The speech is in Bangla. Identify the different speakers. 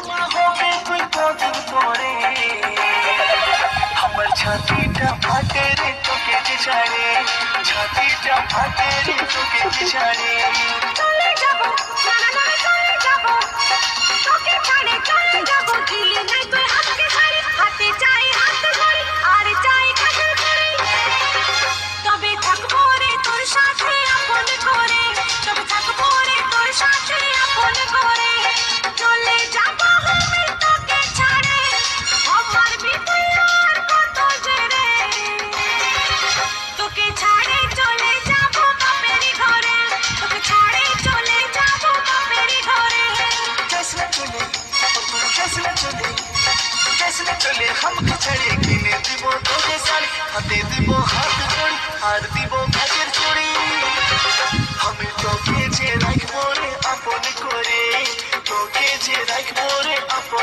Speaker 1: মা হবে তুই কদিন পরে আমার ছাতিটা ফাটে রে তোকে যে ছাড়ে ছাতিটা ফাটে রে তোকে যে ছাড়ে
Speaker 2: চলে যাব না না না চলে যাব তোকে ছাড়ে চলে যাব দিলে নাই তুই হাতকে ছাড়ি হাতে চাই হাত ধরি আর চাই কাছে ধরি তবে থাকবো রে তোর সাথে আপন করে তবে থাকবো রে তোর সাথে আপন করে চলে যাব আমি তোকে ছাড়ে আমার বিপদ আর কত জেরে তোকে ছাড়ে চলে যাব বাপের ঘরে তোকে ছাড়ে চলে যাব বাপের ঘরে
Speaker 1: कैसे चले कैसे चले कैसे चले हमके छड़े किने दिबो তোকে শাড়ি হাতে দিব হাত ধরি আর দিব ভাগের চুড়ি আমি তোকে যে রাখবো রে আপন করে তোকে যে রাখবো রে আপন